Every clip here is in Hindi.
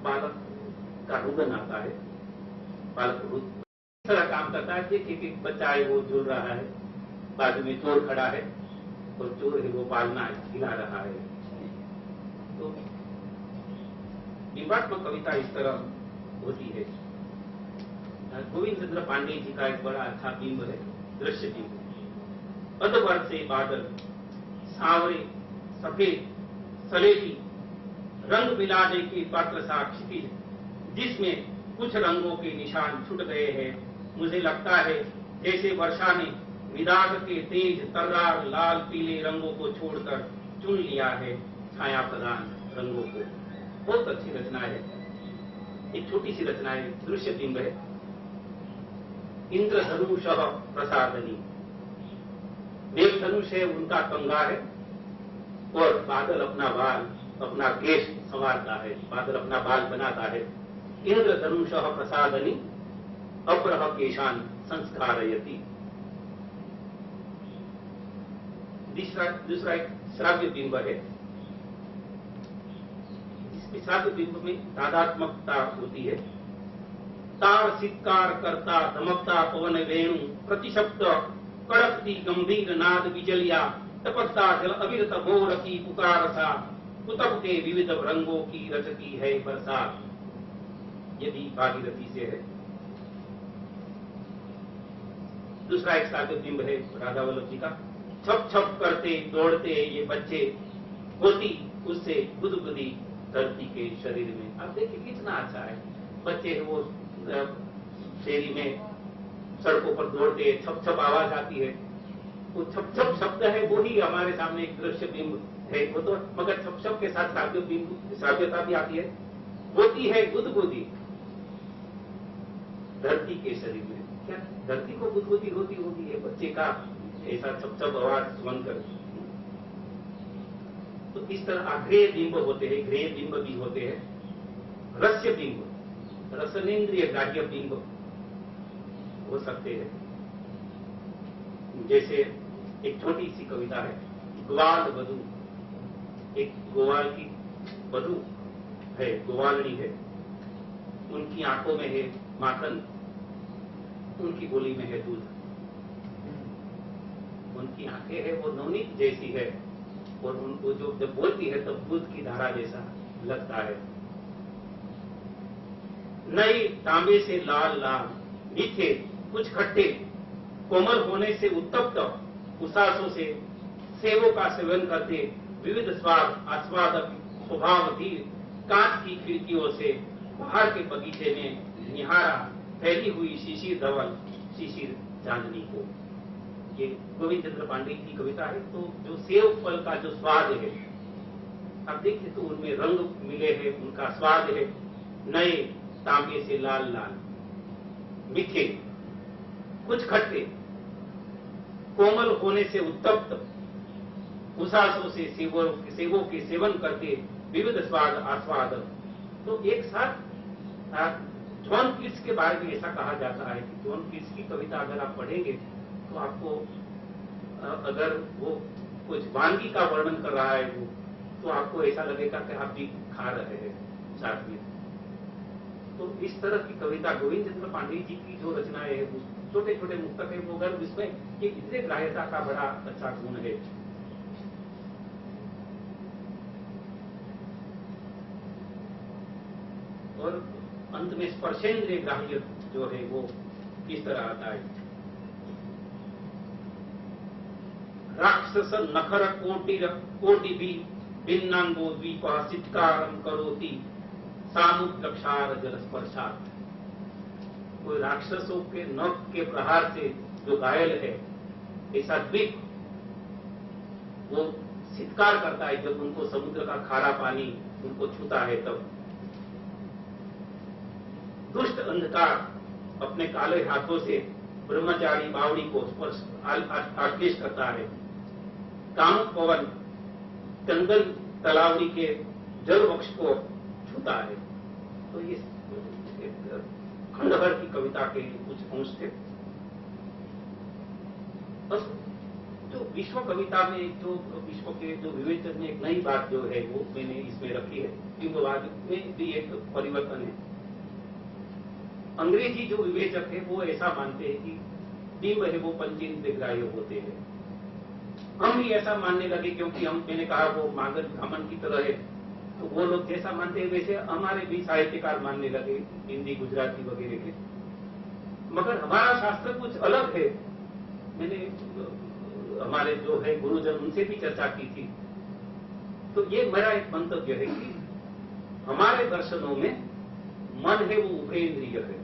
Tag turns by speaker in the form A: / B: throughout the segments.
A: बालक का रुदन आता है, बालक रुदन इस तरह काम करता है। देखिए कि बच्चा है वो झूल रहा है, बाजू में चोर खड़ा है और चोर है वो पालना खिला रहा है। तो बिंबात्मक कविता इस तरह होती है। गोविंद चंद्र पांडे जी का एक बड़ा अच्छा बिंब है, दृश्य बिंब। अधवर से बादल, सांवरे सफेद सलेटी रंग मिला दे के पात्र सा क्षितिज, जिसमें कुछ रंगों के निशान छूट गए हैं। मुझे लगता है जैसे वर्षा ने मिदाग के तेज तर्रार लाल पीले रंगों को छोड़कर चुन लिया है छाया प्रदान रंगों को। बहुत अच्छी रचना है, एक छोटी सी रचना है, दृश्य बिंब है। इंद्रधनुष प्रसादनी, मेघधनुष है उनका कंगा है और बादल अपना बाल अपना केश संवारता है, बादल अपना बाल बनाता है। इंद्रधनुष प्रसादनी अप्रह केशान संस्कारयति। दूसरा एक श्राव्य बिंब है, जिसमें श्राव्य बिंब में तादात्मकता होती है। तार सित्कार करता धमकता पवन वेणु, प्रतिशब्द कड़कती गंभीर नाद बिजलिया, टपकता जल अविरत भोर की पुकार सा, कुतब के विविध रंगों की रचती है बरसात। ये भी भागीरथी से है। दूसरा एक श्राव्य बिंब है राधा वल्लभ जी का। छप छप करते दौड़ते ये बच्चे, होती उससे गुदगुदी धरती के शरीर में। अब देखिए कितना अच्छा है, बच्चे वो शेरी में सड़कों पर दौड़ते हैं, छप छप आवाज आती है, वो छप छप शब्द है, वो ही हमारे सामने एक दृश्य बिंब है वो तो। मगर छप छप के साथ श्राव्य बिंब श्राव्यता भी आती है। होती है गुदगुदी धरती के शरीर में। क्या धरती को गुदगुदी होती होगी है बच्चे का ऐसा छप छप आवाज सुनकर। तो इस तरह अग्रेय बिंब होते हैं, ग्रेय बिंब भी होते हैं। रस्य बिंब, रसनेन्द्रिय ग्राह्य बिंब हो सकते हैं। जैसे एक छोटी सी कविता है, ग्वाल वधू। एक गोवाल की वधू है, गोवालनी है, उनकी आंखों में है माखन, उनकी बोली में है दूध। उनकी आंखें है वो नवनीत जैसी है और उनको जो जब बोलती है तब दूध की धारा जैसा लगता है। नए तांबे से लाल लाल, मीठे कुछ खट्टे, कोमल होने से उत्तप्त उसासों से सेवों का सेवन करते, विविध स्वाद आस्वादक स्वभाव धीर, कांच की खिड़कियों से बाहर के बगीचे में निहारा फैली हुई शिशिर धवल शिशिर चांदनी को। ये गोविंद चंद्र पांडे की कविता है। तो जो सेव फल का जो स्वाद है, आप देखिए तो उनमें रंग मिले हैं, उनका स्वाद है नए तांबे से लाल लाल, मीठे कुछ खट्टे, कोमल होने से उत्तप्त उसासों से सेवों के सेवन करके विविध स्वाद आस्वाद। तो एक साथ जॉन कीट्स के बारे में ऐसा कहा जाता है कि जॉन कीट्स की कविता अगर आप पढ़ेंगे तो आपको अगर वो कुछ वानगी का वर्णन कर रहा है वो, तो आपको ऐसा लगेगा कि आप भी खा रहे हैं साथ में। तो इस तरह की कविता गोविंद चंद्र पांडे जी की जो रचनाएं है, वो छोटे छोटे मुक्तक है, मगर इसमें ये इतने ग्राह्यता का बड़ा अच्छा गुण है। और अंत में स्पर्शेंद्रिय ग्राह्य जो है वो किस तरह आता है। राक्षस नखर कोटि भी भिन्नांगो द्वीप सित्कारम करोति सामुद्रक्षार जल स्पर्शात। कोई राक्षसों के नख के प्रहार से जो घायल है, ऐसा द्वीप वो सित्कार करता है जब उनको समुद्र का खारा पानी उनको छूता है तब। दुष्ट अंधकार अपने काले हाथों से ब्रह्मचारी बावड़ी को स्पर्श आक्लेश करता है। कामुक पवन चंदन तलावड़ी के जल वृक्ष को छूता है। तो ये खंडहर की कविता के कुछ अंश थे। बस जो विश्व कविता में जो विश्व के जो विवेचन में एक नई बात जो है वो मैंने इसमें रखी है, बिंबवाद में भी एक परिवर्तन है। अंग्रेजी जो विवेचक है वो ऐसा मानते हैं कि बिंब है वो पंचेंद्रिय ग्राह्य होते हैं। हम भी ऐसा मानने लगे क्योंकि मैंने कहा वो मागध ब्राह्मण की तरह है, तो वो लोग जैसा मानते हैं वैसे हमारे भी साहित्यकार मानने लगे, हिंदी गुजराती वगैरह के। मगर हमारा शास्त्र कुछ अलग है। मैंने हमारे जो है गुरुजन उनसे भी चर्चा की थी, तो ये मेरा एक मंतव्य है कि हमारे दर्शनों में मन है वो उभयेंद्रिय है।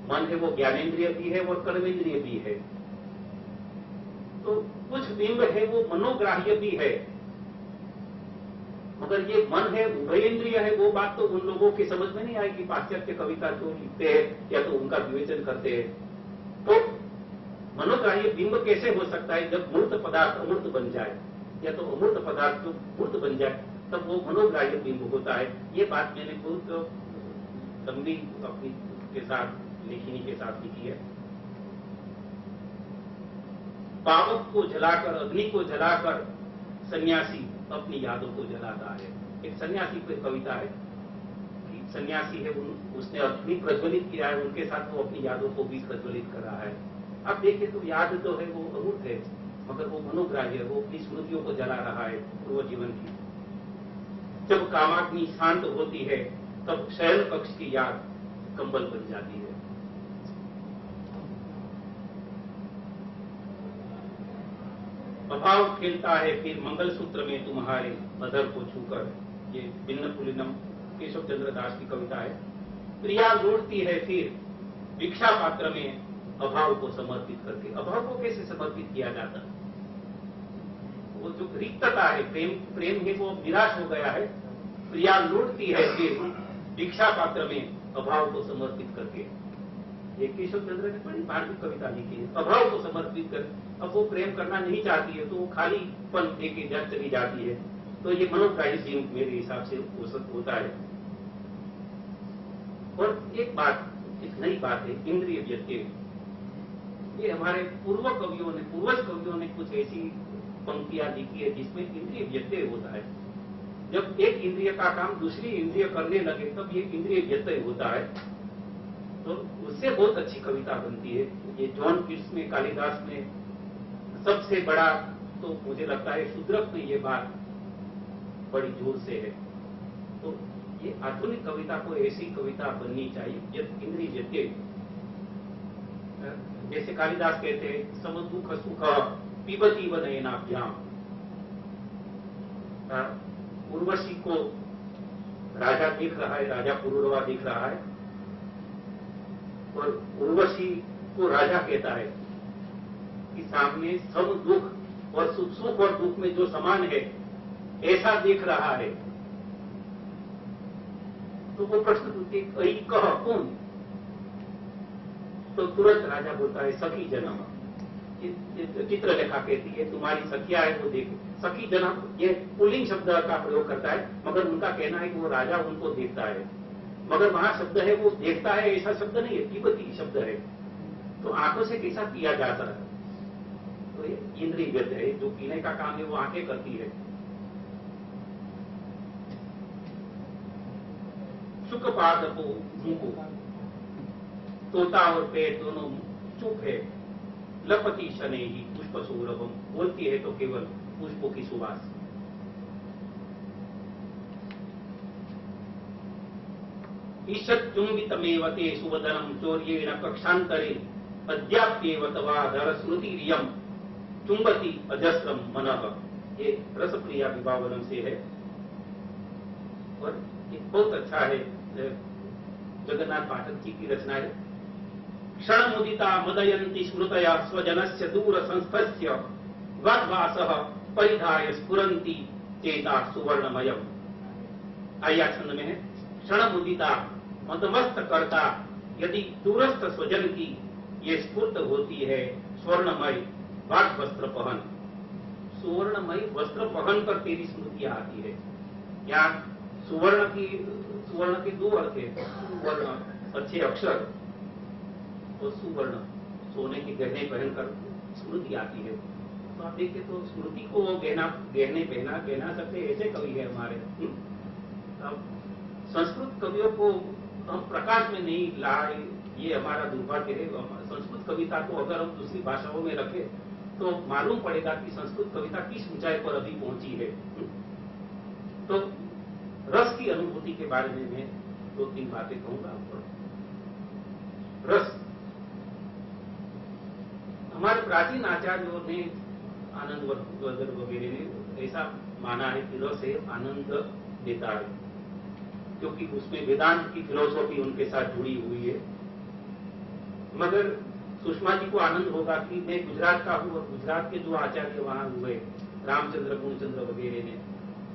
A: मन है वो ज्ञानेन्द्रिय भी है और कर्मेंद्रिय भी है। तो कुछ बिंब है वो मनोग्राह्य भी है, मगर ये मन है उभयेंद्रिय है, वो बात तो उन लोगों की समझ में नहीं आई कि पाश्चात्य कविता जो लिखते हैं या तो उनका विवेचन करते हैं। तो मनोग्राह्य बिंब कैसे हो सकता है जब मूर्त पदार्थ अमूर्त बन जाए, या तो अमूर्त पदार्थ जो मूर्त बन जाए तब वो मनोग्राह्य बिंब होता है। ये बात मैंने बहुत लंबी अपनी के साथ लेखनी के साथ लिखी है। पावक को जलाकर, अग्नि को जलाकर सन्यासी अपनी यादों को जलाता है। एक सन्यासी की कविता है कि सन्यासी है उसने अग्नि प्रज्वलित किया है, उनके साथ वो अपनी यादों को भी प्रज्वलित कर रहा है। अब देखिए तो याद तो है वो अमूर्त है, मगर वो मनोग्राह्य है, वो अपनी स्मृतियों को जला रहा है पूर्व जीवन की। जब कामाग्नि शांत होती है तब शयन कक्ष की याद कंबल बन जाती है। अभाव खेलता है फिर मंगलसूत्र में तुम्हारे मदर को छूकर, ये भिन्न पुलिनम केशव चंद्र दास की कविता है। प्रिया लौटती है फिर भिक्षा पात्र में अभाव को समर्पित करके। अभाव को कैसे समर्पित किया जाता? वो जो रिक्तता है, प्रेम है वो निराश हो गया है। प्रिया लौटती है फिर भिक्षा पात्र में अभाव को समर्पित करके। ये केशव चंद्र ने बड़ी मार्मिक कविता लिखी है। अभाव को समर्पित कर, अब वो प्रेम करना नहीं चाहती है तो वो खालीपन देके चली जाती है। तो ये मनोग्राही बिंब मेरे हिसाब से होता है। और एक बात, एक नई बात है, इंद्रिय व्यत्यय। ये हमारे पूर्वज कवियों ने कुछ ऐसी पंक्तियां लिखी है जिसमें इंद्रिय व्यत्यय होता है। जब एक इंद्रिय का काम दूसरी इंद्रिय करने लगे तब ये इंद्रिय व्यत्यय होता है, तो उससे बहुत अच्छी कविता बनती है। ये जॉन किट्स में, कालिदास में सबसे बड़ा तो मुझे लगता है शूद्रक में ये बात बड़ी जोर से है। तो ये आधुनिक कविता को ऐसी कविता बननी चाहिए इंद्रिय व्यत्यय। जैसे कालिदास कहते हैं सम दुख सुख पिबती व नयनाभ्याम। उर्वशी को राजा देख रहा है, राजा पुरुरवा देख रहा है, और उर्वशी को राजा कहता है कि सामने सम दुख और सुख और दुख में जो समान है ऐसा देख रहा है। तो वो प्रश्न पूछते कह कौन? तो तुरंत राजा बोलता है सखी जन्म। चित्रलेखा कहती है तुम्हारी सखिया है वो देखे। सखी जन्म, ये पुल्लिंग शब्द का प्रयोग करता है, मगर उनका कहना है कि वो राजा उनको देखता है। मगर वहां शब्द है वो देखता है, ऐसा शब्द नहीं है, पिबती शब्द है। तो आंखों से कैसा किया जाता है? तो ये इंद्रिय व्यत्यय है, जो पीने का काम है वो आंखें करती है। शुकपाद को मुंह को, तोता और पेट दोनों चुप है। लपति शनै ही पुष्प सौरभम, बोलती है तो केवल पुष्पों की सुवास। ईषत् चुंबितमेव ते सुवदनम चौर्येण कक्षांतरे अद्याप्येव तवाधर स्मृतिरियम चुंबती अजस्रम मनः। ये रसप्रिया विभावनम से है और ये बहुत अच्छा है, जगन्नाथ पाठक जी की रचना है। क्षण मुदिता मदयन्ति स्मृतया स्वजनस्य दूर संस्थस्य वाग्वासः परिधाय स्फुरन्ति चेता सुवर्णमयम। आया छंद में है, क्षण मुदिता मदमस्त करता यदि दूरस्थ स्वजन की ये स्फूर्त होती है स्वर्णमय वाग वस्त्र पहन। सुवर्णमय वस्त्र पहन कर तेरी स्मृतियां आती है। या सुवर्ण के दो अर्थ है, सुवर्ण अच्छे अक्षर और सुवर्ण सोने के गहने पहनकर स्मृति आती है। तो आप देखिए तो स्मृति को वो गहने पहना सकते ऐसे कवि है हमारे। अब संस्कृत कवियों को हम प्रकाश में नहीं लाए, ये हमारा दुर्भाग्य है। संस्कृत कविता को अगर हम दूसरी भाषाओं में रखें तो मालूम पड़ेगा कि संस्कृत कविता किस ऊंचाई पर अभी पहुंची है। तो रस की अनुभूति के बारे में मैं 2-3 बातें कहूंगा। रस, हमारे प्राचीन आचार्यों ने, आनंद वगैरह ने ऐसा माना है कि रस है आनंद देता है, क्योंकि उसमें वेदांत की फिलोसॉफी उनके साथ जुड़ी हुई है। मगर सुषमा जी को आनंद होगा कि मैं गुजरात का हूं और गुजरात के जो आचार्य वहां हुए, रामचंद्र गुणचंद्र वगैरह ने,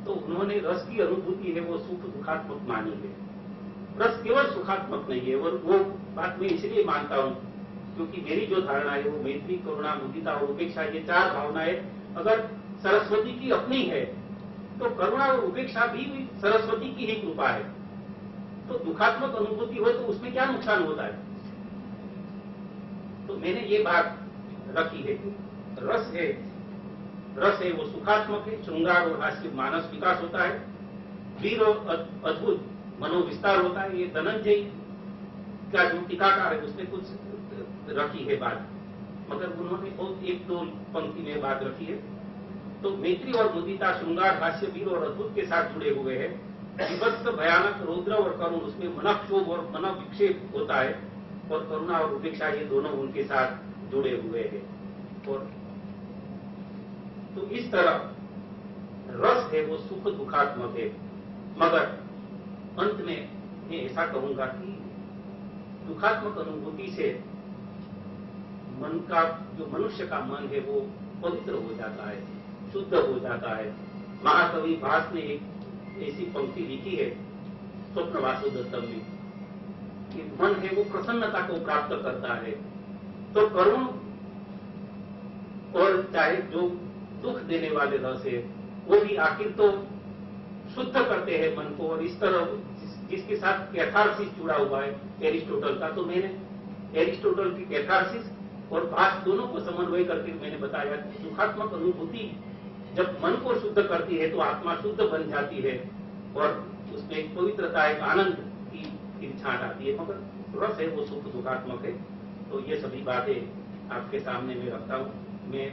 A: तो उन्होंने रस की अनुभूति है वो सुख दुखात्मक मानी है। रस केवल सुखात्मक नहीं है, और वो बात मैं इसलिए मानता हूं क्योंकि मेरी जो धारणा है वो मैत्री, करुणा, मुदिता और उपेक्षा, ये 4 भावनाएं अगर सरस्वती की अपनी है तो करुणा और उपेक्षा भी सरस्वती की ही कृपा है। तो दुखात्मक अनुभूति हो तो उसमें क्या नुकसान होता है। तो मैंने ये बात रखी है कि रस है वो सुखात्मक है, श्रृंगार और हास्य मानस विकास होता है, वीर और अद्भुत मनोविस्तार होता है। ये धनंजय का जो टीकाकार है उसने कुछ रखी है बात, मगर उन्होंने बहुत 1-2 पंक्ति में बात रखी है। तो मैत्री और मुदिता श्रृंगार, हास्य, वीर और अद्भुत के साथ जुड़े हुए हैं। विभत्स, भयानक, रौद्र और करुण, उसमें मनक्षोभ और मनोविक्षेप होता है, और करुणा और उपेक्षा ये दोनों उनके साथ जुड़े हुए हैं। और तो इस तरह रस है वो सुख दुखात्मक है। मगर अंत में मैं ऐसा कहूंगा कि दुखात्मक अनुभूति से मन का, जो मनुष्य का मन है वो पवित्र हो जाता है, शुद्ध हो जाता है। महाकवि भास ने एक ऐसी पंक्ति लिखी है स्वप्न वासुदत्तम में कि मन है वो प्रसन्नता को प्राप्त करता है। तो करुण और चाहे जो दुख देने वाले रस है वो भी आखिर तो शुद्ध करते हैं मन को। और इस तरह जिसके साथ कैथारसिस जुड़ा हुआ है एरिस्टोटल का, तो मैंने एरिस्टोटल की कैथारसिस और भास दोनों को समन्वय करके मैंने बताया कि सुखात्मक अनुभूति जब मन को शुद्ध करती है तो आत्मा शुद्ध बन जाती है और उसमें एक पवित्रता, एक आनंद की छाट आती है। मगर रस है वो सुख दुखात्मक है। तो ये सभी बातें आपके सामने मैं रखता हूँ। मैं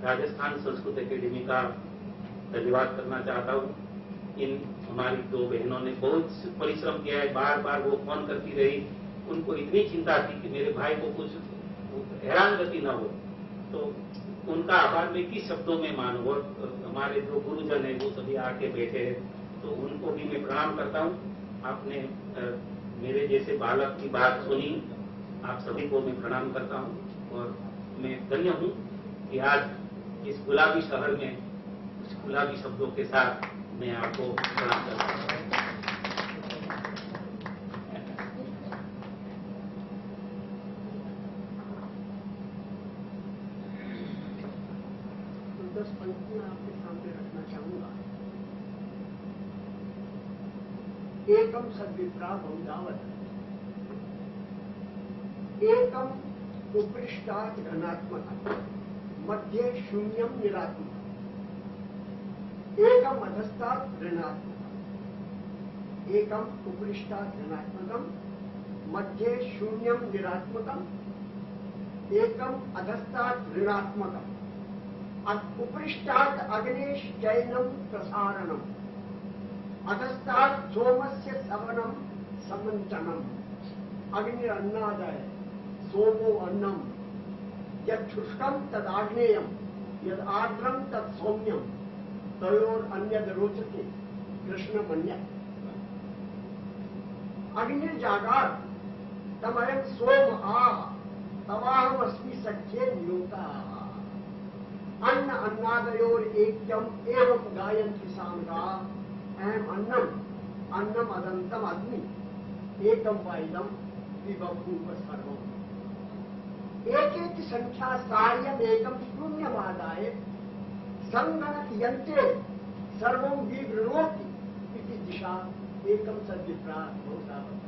A: राजस्थान संस्कृत अकेडमी का धन्यवाद करना चाहता हूँ। इन हमारी 2 बहनों ने बहुत परिश्रम किया है, बार बार वो फोन करती रही, उनको इतनी चिंता थी कि मेरे भाई को कुछ हैरानगति न हो। तो उनका आभार मैं किस शब्दों में मानूं। और हमारे जो गुरुजन है वो सभी आके बैठे हैं, तो उनको भी मैं प्रणाम करता हूँ। आपने मेरे जैसे बालक की बात सुनी, आप सभी को मैं प्रणाम करता हूँ। और मैं धन्य हूँ कि आज इस गुलाबी शहर में इस गुलाबी शब्दों के साथ मैं आपको प्रणाम करता हूँ।
B: 10 पंक्तियां आपके सामने रखना चाहूंगा। एकम सद्विप्रा बहुधावत, एकम उपृष्टात् घनात्मक, मध्ये शून्यम निरात्मक, एकम अधस्तात् ऋणात्मक, एकम उपृष्टात् घनात्मकम, मध्ये शून्यम निरात्मकम, एकम अधस्तात् ऋणात्मकम, उपृष्टात् अग्नेश चैनम प्रसारणम, अधस्तात् सोमस्य सवनम समंचनम, अग्नि अन्नादय सोमो अन्नम, यद शुष्कम तद आग्नेयम, यद आर्द्रम तद सौम्यम, तयोर अन्यद रोचते कृष्ण मन्य। अग्निर्जागात् तमयं सोम आह, तवाहमस्मि सख्ये न्योता। अन्न अन्नादयोर ऐक्यम एवं गायन्ति सामगाः, अहम अन्नम अन्नम अदंतम अग्नि, एकम वाइदम विबभूव सर्वम। एक एक संख्या सार्यम एकम शून्यमादाय संगणक यन्त्रे सर्वं विवृणोति इति दिशा एकम सद्विप्रा बहुधावत्।